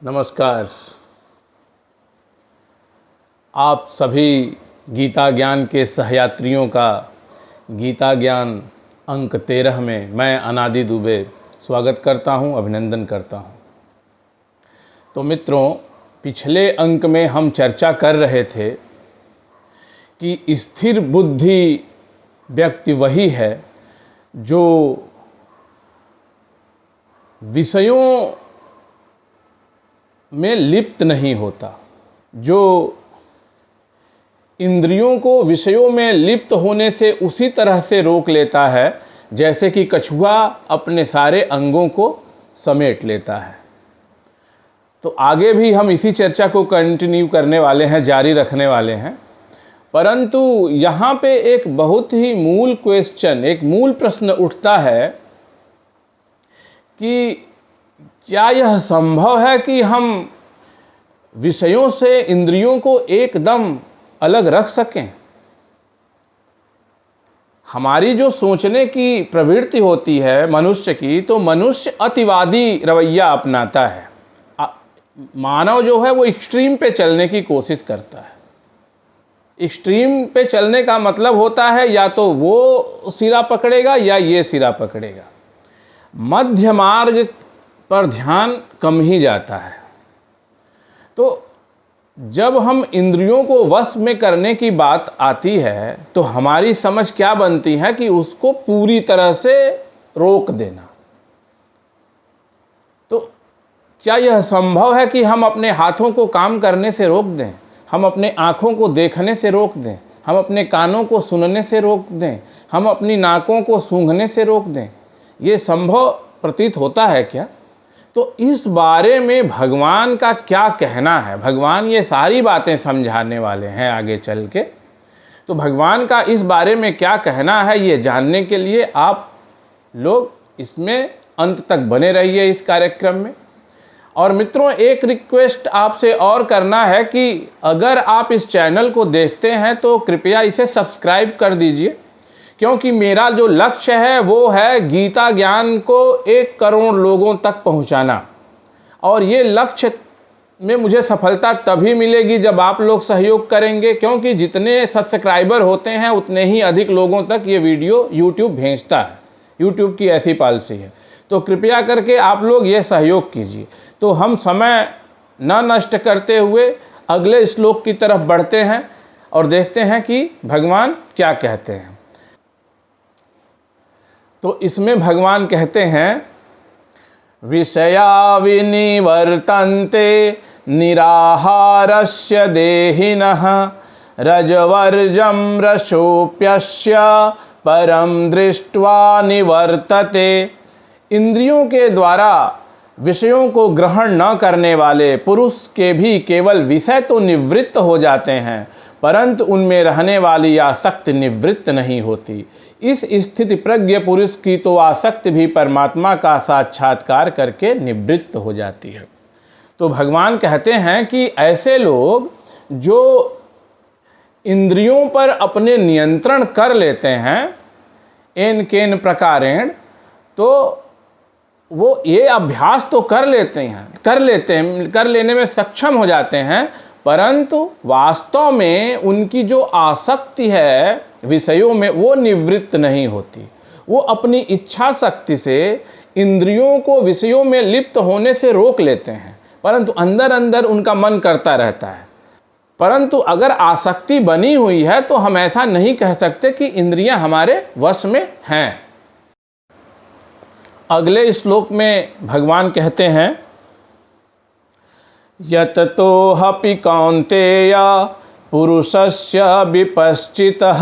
नमस्कार। आप सभी गीता ज्ञान के सहयात्रियों का गीता ज्ञान अंक 13 में मैं अनादि दुबे स्वागत करता हूं, अभिनंदन करता हूं। तो मित्रों, पिछले अंक में हम चर्चा कर रहे थे कि स्थिर बुद्धि व्यक्ति वही है जो विषयों में लिप्त नहीं होता, जो इंद्रियों को विषयों में लिप्त होने से उसी तरह से रोक लेता है जैसे कि कछुआ अपने सारे अंगों को समेट लेता है। तो आगे भी हम इसी चर्चा को कंटिन्यू करने वाले हैं, जारी रखने वाले हैं। परंतु यहाँ पे एक बहुत ही मूल क्वेश्चन, एक मूल प्रश्न उठता है कि क्या यह संभव है कि हम विषयों से इंद्रियों को एकदम अलग रख सकें? हमारी जो सोचने की प्रवृत्ति होती है मनुष्य की, तो मनुष्य अतिवादी रवैया अपनाता है। मानव जो है वो एक्सट्रीम पे चलने की कोशिश करता है। एक्सट्रीम पे चलने का मतलब होता है या तो वो सिरा पकड़ेगा या ये सिरा पकड़ेगा। मध्य मार्ग पर ध्यान कम ही जाता है। तो जब हम इंद्रियों को वश में करने की बात आती है तो हमारी समझ क्या बनती है कि उसको पूरी तरह से रोक देना। तो क्या यह संभव है कि हम अपने हाथों को काम करने से रोक दें, हम अपने आँखों को देखने से रोक दें, हम अपने कानों को सुनने से रोक दें, हम अपनी नाकों को सूंघने से रोक दें? ये संभव प्रतीत होता है क्या? तो इस बारे में भगवान का क्या कहना है? भगवान ये सारी बातें समझाने वाले हैं आगे चल के। तो भगवान का इस बारे में क्या कहना है, ये जानने के लिए आप लोग इसमें अंत तक बने रहिए इस कार्यक्रम में। और मित्रों, एक रिक्वेस्ट आपसे और करना है कि अगर आप इस चैनल को देखते हैं तो कृपया इसे सब्सक्राइब कर दीजिए, क्योंकि मेरा जो लक्ष्य है वो है गीता ज्ञान को 1 करोड़ लोगों तक पहुंचाना। और ये लक्ष्य में मुझे सफलता तभी मिलेगी जब आप लोग सहयोग करेंगे, क्योंकि जितने सब्सक्राइबर होते हैं उतने ही अधिक लोगों तक ये वीडियो यूट्यूब भेजता है। यूट्यूब की ऐसी पॉलिसी है। तो कृपया करके आप लोग ये सहयोग कीजिए। तो हम समय न नष्ट करते हुए अगले श्लोक की तरफ बढ़ते हैं और देखते हैं कि भगवान क्या कहते हैं। तो इसमें भगवान कहते हैं, विषया विनिवर्तन्ते निराहारस्य देहिनः रजवर्जं रसोप्यस्य परम दृष्ट्वा निवर्तते। इंद्रियों के द्वारा विषयों को ग्रहण न करने वाले पुरुष के भी केवल विषय तो निवृत्त हो जाते हैं, परंतु उनमें रहने वाली आसक्ति निवृत्त नहीं होती। इस स्थिति प्रज्ञ पुरुष की तो आसक्ति भी परमात्मा का साक्षात्कार करके निवृत्त हो जाती है। तो भगवान कहते हैं कि ऐसे लोग जो इंद्रियों पर अपने नियंत्रण कर लेते हैं एन केन प्रकारेण, तो वो ये अभ्यास तो कर लेने में सक्षम हो जाते हैं, परंतु वास्तव में उनकी जो आसक्ति है विषयों में वो निवृत्त नहीं होती। वो अपनी इच्छा शक्ति से इंद्रियों को विषयों में लिप्त होने से रोक लेते हैं, परंतु अंदर अंदर उनका मन करता रहता है। परंतु अगर आसक्ति बनी हुई है तो हम ऐसा नहीं कह सकते कि इंद्रियां हमारे वश में हैं। अगले श्लोक में भगवान कहते हैं, यततोऽपि कौन्तेय पुरुषस्य विपश्चितः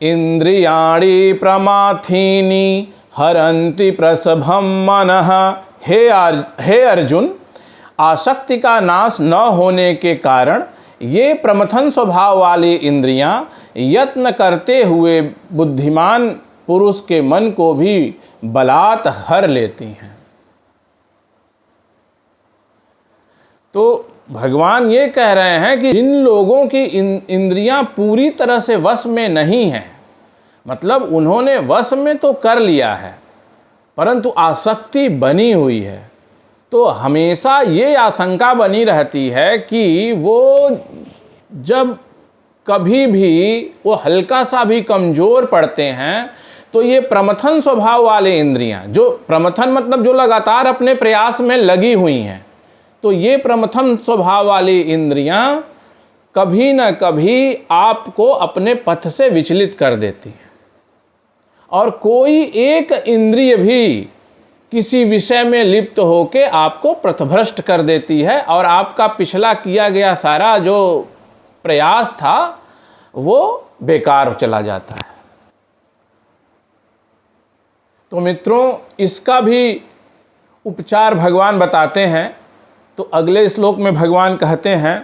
इंद्रियाणि प्रमाथीनि हरन्ति प्रसभं मनः। हे अर्जुन, आसक्ति का नाश न होने के कारण ये प्रमथन स्वभाव वाली इंद्रियां यत्न करते हुए बुद्धिमान पुरुष के मन को भी बलात् हर लेती हैं। तो भगवान ये कह रहे हैं कि जिन लोगों की इंद्रियां पूरी तरह से वश में नहीं हैं, मतलब उन्होंने वश में तो कर लिया है परंतु आसक्ति बनी हुई है, तो हमेशा ये आशंका बनी रहती है कि वो जब कभी भी वो हल्का सा भी कमज़ोर पड़ते हैं तो ये प्रमथन स्वभाव वाले इंद्रियां, जो प्रमथन मतलब जो लगातार अपने प्रयास में लगी हुई हैं, तो ये प्रमथन स्वभाव वाली इंद्रियां कभी न कभी आपको अपने पथ से विचलित कर देती हैं। और कोई एक इंद्रिय भी किसी विषय में लिप्त होकर आपको पथभ्रष्ट कर देती है और आपका पिछला किया गया सारा जो प्रयास था वो बेकार चला जाता है। तो मित्रों, इसका भी उपचार भगवान बताते हैं। तो अगले श्लोक में भगवान कहते हैं,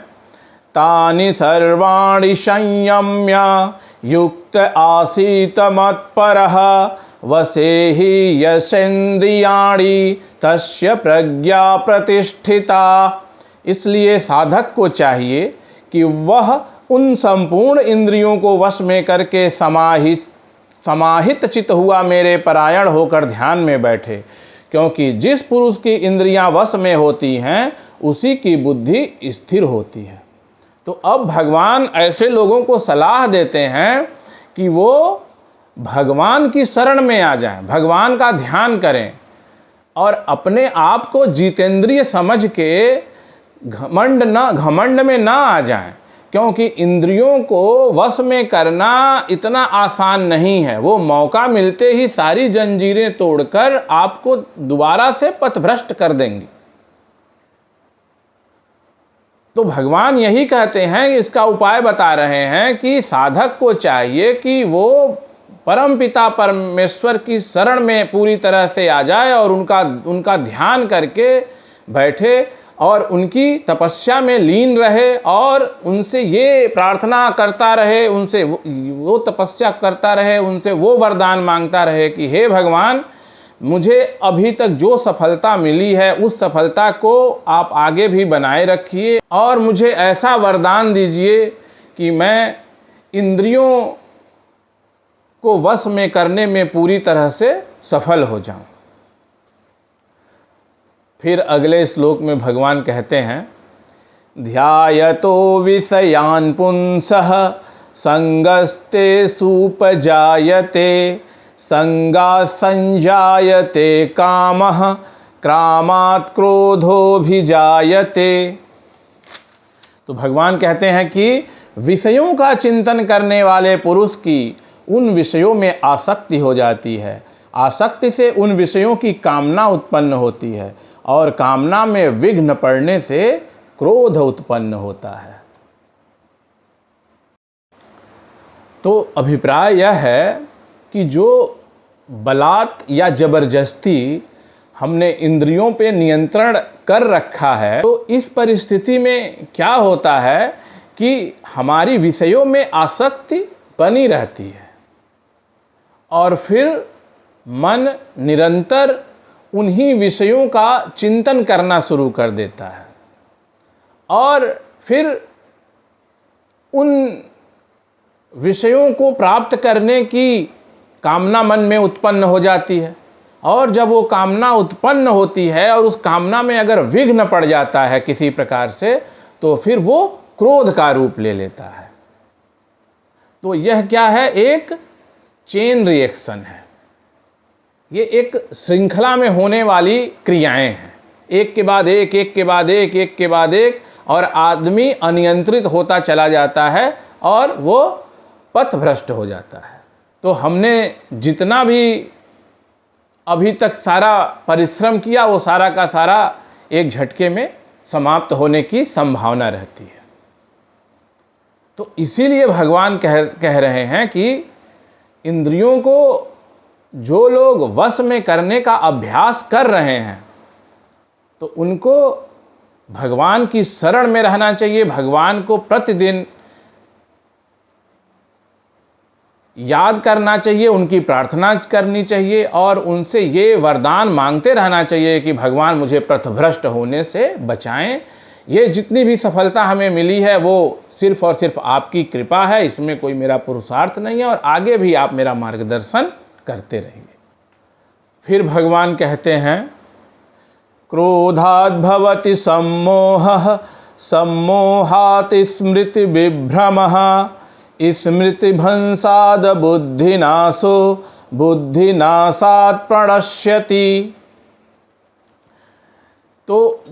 तानि सर्वाणि संयम्य युक्त आसीत मत्परः वसेहि यसेन्द्रियाणि तस्य प्रज्ञा प्रतिष्ठिता। इसलिए साधक को चाहिए कि वह उन संपूर्ण इंद्रियों को वश में करके समाहित चित्त हुआ मेरे परायण होकर ध्यान में बैठे, क्योंकि जिस पुरुष की इंद्रियां वश में होती हैं उसी की बुद्धि स्थिर होती है। तो अब भगवान ऐसे लोगों को सलाह देते हैं कि वो भगवान की शरण में आ जाएं, भगवान का ध्यान करें और अपने आप को जितेंद्रिय समझ के घमंड में ना आ जाएं, क्योंकि इंद्रियों को वश में करना इतना आसान नहीं है। वो मौका मिलते ही सारी जंजीरें तोड़कर आपको दोबारा से पथभ्रष्ट कर देंगी। तो भगवान यही कहते हैं, इसका उपाय बता रहे हैं कि साधक को चाहिए कि वो परमपिता परमेश्वर की शरण में पूरी तरह से आ जाए और उनका ध्यान करके बैठे और उनकी तपस्या में लीन रहे और उनसे ये प्रार्थना करता रहे, उनसे वो तपस्या करता रहे, उनसे वो वरदान मांगता रहे कि हे भगवान, मुझे अभी तक जो सफलता मिली है उस सफलता को आप आगे भी बनाए रखिए और मुझे ऐसा वरदान दीजिए कि मैं इंद्रियों को वश में करने में पूरी तरह से सफल हो जाऊं। फिर अगले श्लोक में भगवान कहते हैं, ध्यायतो विषयान् पुंसः संगस्ते सुपजायते संगात् संजायते कामः क्रामात् क्रोधोऽभिजायते। तो भगवान कहते हैं कि विषयों का चिंतन करने वाले पुरुष की उन विषयों में आसक्ति हो जाती है, आसक्ति से उन विषयों की कामना उत्पन्न होती है और कामना में विघ्न पड़ने से क्रोध उत्पन्न होता है। तो अभिप्राय यह है कि जो बलात् या जबरदस्ती हमने इंद्रियों पे नियंत्रण कर रखा है, तो इस परिस्थिति में क्या होता है कि हमारी विषयों में आसक्ति बनी रहती है और फिर मन निरंतर उन्हीं विषयों का चिंतन करना शुरू कर देता है और फिर उन विषयों को प्राप्त करने की कामना मन में उत्पन्न हो जाती है और जब वो कामना उत्पन्न होती है और उस कामना में अगर विघ्न पड़ जाता है किसी प्रकार से, तो फिर वो क्रोध का रूप ले लेता है। तो यह क्या है? एक चेन रिएक्शन है। ये एक श्रृंखला में होने वाली क्रियाएं हैं, एक के बाद एक, एक के बाद एक, एक के बाद एक, और आदमी अनियंत्रित होता चला जाता है और वो पथ भ्रष्ट हो जाता है। तो हमने जितना भी अभी तक सारा परिश्रम किया वो सारा का सारा एक झटके में समाप्त होने की संभावना रहती है। तो इसीलिए भगवान कह रहे हैं कि इंद्रियों को जो लोग वश में करने का अभ्यास कर रहे हैं तो उनको भगवान की शरण में रहना चाहिए, भगवान को प्रतिदिन याद करना चाहिए, उनकी प्रार्थना करनी चाहिए और उनसे ये वरदान मांगते रहना चाहिए कि भगवान मुझे पथभ्रष्ट होने से बचाएं। ये जितनी भी सफलता हमें मिली है वो सिर्फ और सिर्फ आपकी कृपा है, इसमें कोई मेरा पुरुषार्थ नहीं है और आगे भी आप मेरा मार्गदर्शन करते रहिए। फिर भगवान कहते हैं, क्रोधाद् भवति सम्मोहः, सम्मोहात् स्मृतिविभ्रमः, स्मृतिभंसाद् बुद्धिनाशो, बुद्धिनाशात् प्रणश्यति। तो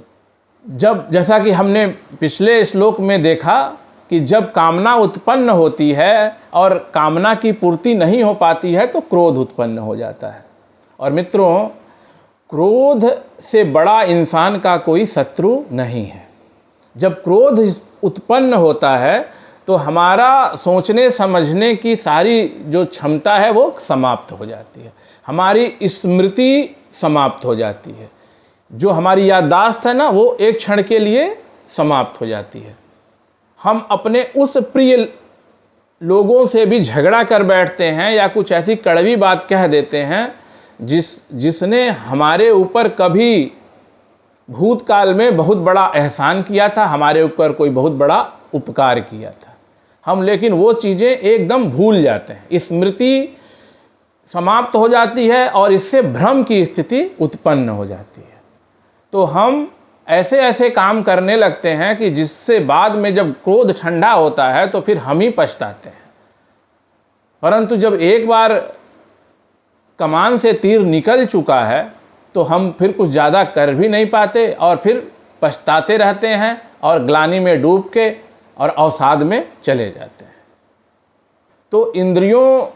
जब, जैसा कि हमने पिछले श्लोक में देखा कि जब कामना उत्पन्न होती है और कामना की पूर्ति नहीं हो पाती है तो क्रोध उत्पन्न हो जाता है। और मित्रों, क्रोध से बड़ा इंसान का कोई शत्रु नहीं है। जब क्रोध उत्पन्न होता है तो हमारा सोचने समझने की सारी जो क्षमता है वो समाप्त हो जाती है, हमारी स्मृति समाप्त हो जाती है, जो हमारी याददाश्त है ना वो एक क्षण के लिए समाप्त हो जाती है। हम अपने उस प्रिय लोगों से भी झगड़ा कर बैठते हैं या कुछ ऐसी कड़वी बात कह देते हैं जिसने हमारे ऊपर कभी भूतकाल में बहुत बड़ा एहसान किया था, हमारे ऊपर कोई बहुत बड़ा उपकार किया था। हम लेकिन वो चीज़ें एकदम भूल जाते हैं, स्मृति समाप्त हो जाती है और इससे भ्रम की स्थिति उत्पन्न हो जाती है। तो हम ऐसे ऐसे काम करने लगते हैं कि जिससे बाद में जब क्रोध ठंडा होता है तो फिर हम ही पछताते हैं। परंतु जब एक बार कमान से तीर निकल चुका है तो हम फिर कुछ ज़्यादा कर भी नहीं पाते और फिर पछताते रहते हैं और ग्लानि में डूब के और अवसाद में चले जाते हैं। तो इंद्रियों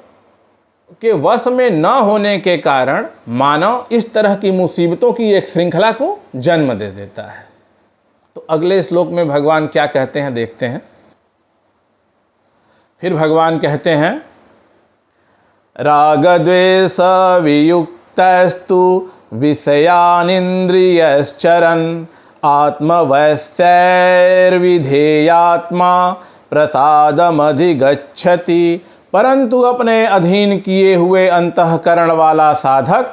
के वश में न होने के कारण मानव इस तरह की मुसीबतों की एक श्रृंखला को जन्म दे देता है। तो अगले श्लोक में भगवान क्या कहते हैं देखते हैं। फिर भगवान कहते हैं, राग द्वेष वियुक्तस्तु विषयानिन्द्रियश्चरन् आत्मवश्यैर्विधेयात्मा प्रसादमधिगच्छति। परंतु अपने अधीन किए हुए अंतःकरण वाला साधक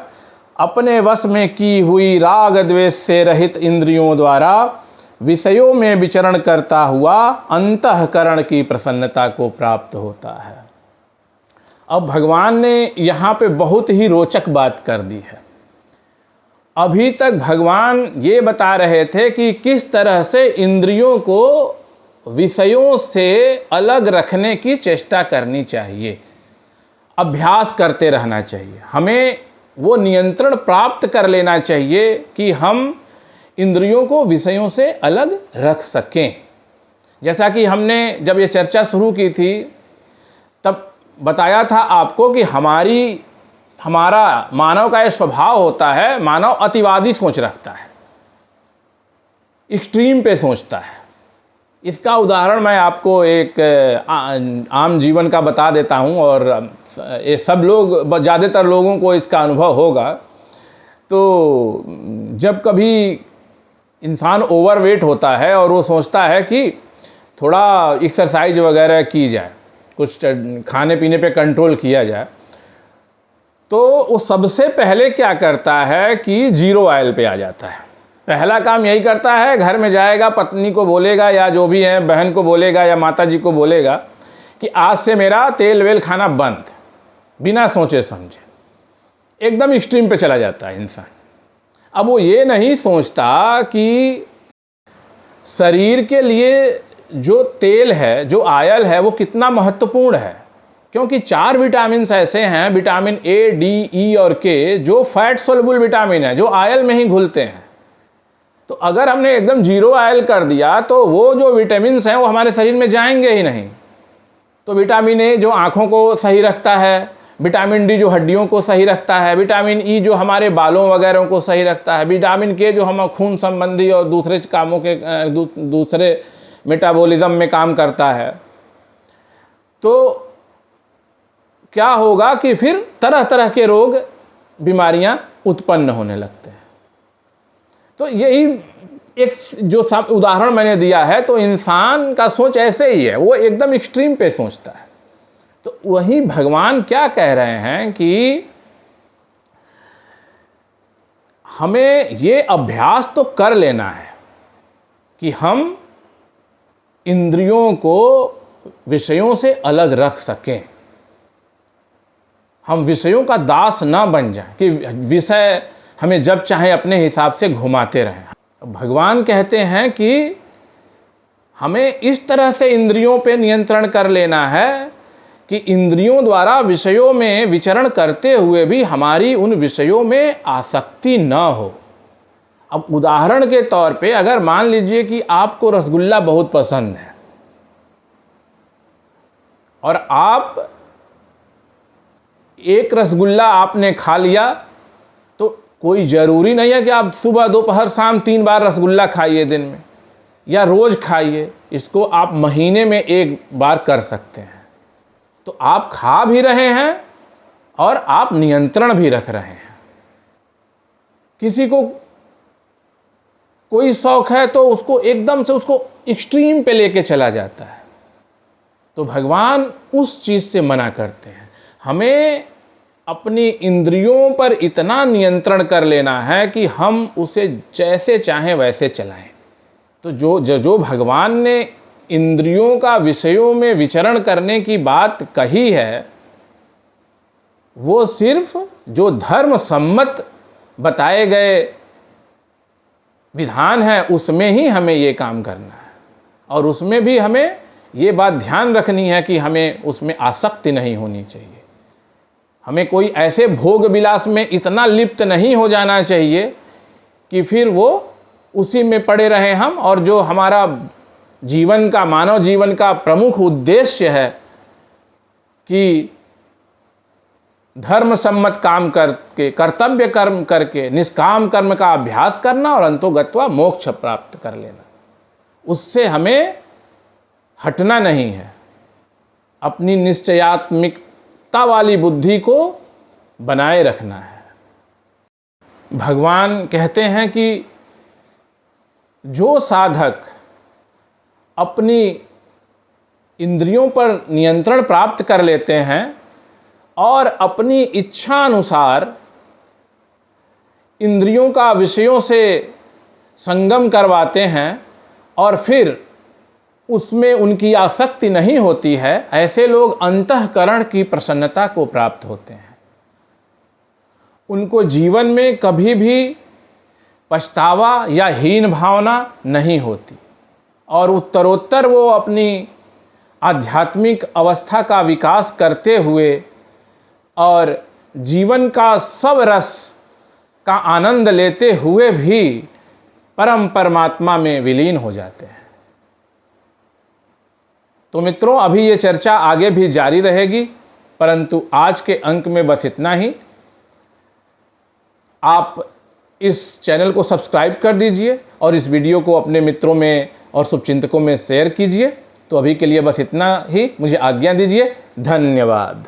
अपने वश में की हुई राग द्वेष से रहित इंद्रियों द्वारा विषयों में विचरण करता हुआ अंतःकरण की प्रसन्नता को प्राप्त होता है। अब भगवान ने यहाँ पे बहुत ही रोचक बात कर दी है। अभी तक भगवान ये बता रहे थे कि किस तरह से इंद्रियों को विषयों से अलग रखने की चेष्टा करनी चाहिए, अभ्यास करते रहना चाहिए, हमें वो नियंत्रण प्राप्त कर लेना चाहिए कि हम इंद्रियों को विषयों से अलग रख सकें। जैसा कि हमने जब ये चर्चा शुरू की थी तब बताया था आपको कि हमारा मानव का ये स्वभाव होता है, मानव अतिवादी सोच रखता है, एक्सट्रीम पे सोचता है। इसका उदाहरण मैं आपको एक आम जीवन का बता देता हूँ और ये सब लोग, ज़्यादातर लोगों को इसका अनुभव होगा। तो जब कभी इंसान ओवरवेट होता है और वो सोचता है कि थोड़ा एक्सरसाइज वगैरह की जाए, कुछ खाने पीने पे कंट्रोल किया जाए, तो वो सबसे पहले क्या करता है कि जीरो ऑयल पे आ जाता है। पहला काम यही करता है, घर में जाएगा, पत्नी को बोलेगा या जो भी है बहन को बोलेगा या माता जी को बोलेगा कि आज से मेरा तेल वेल खाना बंद, बिना सोचे समझे। एकदम एक्सट्रीम पे चला जाता है इंसान। अब वो ये नहीं सोचता कि शरीर के लिए जो तेल है, जो ऑयल है, वो कितना महत्वपूर्ण है। क्योंकि 4 विटामिन ऐसे हैं, विटामिन ए, डी, ई और के, जो फैट सोल्युबल विटामिन है, जो ऑयल में ही घुलते हैं। तो अगर हमने एकदम जीरो ऑयल कर दिया तो वो जो विटामिन हैं वो हमारे शरीर में जाएंगे ही नहीं। तो विटामिन ए जो आँखों को सही रखता है, विटामिन डी जो हड्डियों को सही रखता है, विटामिन ई जो हमारे बालों वगैरह को सही रखता है, विटामिन के जो हम खून संबंधी और दूसरे कामों के दूसरे मेटाबॉलिज्म में काम करता है। तो क्या होगा कि फिर तरह तरह के रोग, बीमारियां उत्पन्न होने लगते हैं। तो यही एक जो उदाहरण मैंने दिया है, तो इंसान का सोच ऐसे ही है, वो एकदम एक्सट्रीम पे सोचता है। तो वही भगवान क्या कह रहे हैं कि हमें ये अभ्यास तो कर लेना है कि हम इंद्रियों को विषयों से अलग रख सकें, हम विषयों का दास ना बन जाएं कि विषय हमें जब चाहे अपने हिसाब से घुमाते रहें। भगवान कहते हैं कि हमें इस तरह से इंद्रियों पे नियंत्रण कर लेना है कि इंद्रियों द्वारा विषयों में विचरण करते हुए भी हमारी उन विषयों में आसक्ति न हो। अब उदाहरण के तौर पे अगर मान लीजिए कि आपको रसगुल्ला बहुत पसंद है और आप एक रसगुल्ला आपने खा लिया, तो कोई ज़रूरी नहीं है कि आप सुबह दोपहर शाम 3 बार रसगुल्ला खाइए दिन में या रोज़ खाइए। इसको आप महीने में 1 बार कर सकते हैं। तो आप खा भी रहे हैं और आप नियंत्रण भी रख रहे हैं। किसी को कोई शौक है तो उसको एकदम से उसको एक्सट्रीम पे लेके चला जाता है, तो भगवान उस चीज़ से मना करते हैं। हमें अपनी इंद्रियों पर इतना नियंत्रण कर लेना है कि हम उसे जैसे चाहें वैसे चलाएं। तो जो भगवान ने इंद्रियों का विषयों में विचरण करने की बात कही है, वो सिर्फ जो धर्म सम्मत बताए गए विधान है उसमें ही हमें ये काम करना है। और उसमें भी हमें ये बात ध्यान रखनी है कि हमें उसमें आसक्ति नहीं होनी चाहिए। हमें कोई ऐसे भोग विलास में इतना लिप्त नहीं हो जाना चाहिए कि फिर वो उसी में पड़े रहें हम, और जो हमारा जीवन का, मानव जीवन का प्रमुख उद्देश्य है कि धर्म सम्मत काम करके, कर्तव्य कर्म करके, निष्काम कर्म का अभ्यास करना और अंतोगत्वा मोक्ष प्राप्त कर लेना, उससे हमें हटना नहीं है। अपनी निश्चयात्मिकता वाली बुद्धि को बनाए रखना है। भगवान कहते हैं कि जो साधक अपनी इंद्रियों पर नियंत्रण प्राप्त कर लेते हैं और अपनी इच्छा अनुसार इंद्रियों का विषयों से संगम करवाते हैं और फिर उसमें उनकी आसक्ति नहीं होती है, ऐसे लोग अंतःकरण की प्रसन्नता को प्राप्त होते हैं। उनको जीवन में कभी भी पछतावा या हीन भावना नहीं होती और उत्तरोत्तर वो अपनी आध्यात्मिक अवस्था का विकास करते हुए और जीवन का सब रस का आनंद लेते हुए भी परम परमात्मा में विलीन हो जाते हैं। तो मित्रों, अभी ये चर्चा आगे भी जारी रहेगी, परंतु आज के अंक में बस इतना ही। आप इस चैनल को सब्सक्राइब कर दीजिए और इस वीडियो को अपने मित्रों में और शुभचिंतकों में शेयर कीजिए। तो अभी के लिए बस इतना ही, मुझे आज्ञा दीजिए। धन्यवाद।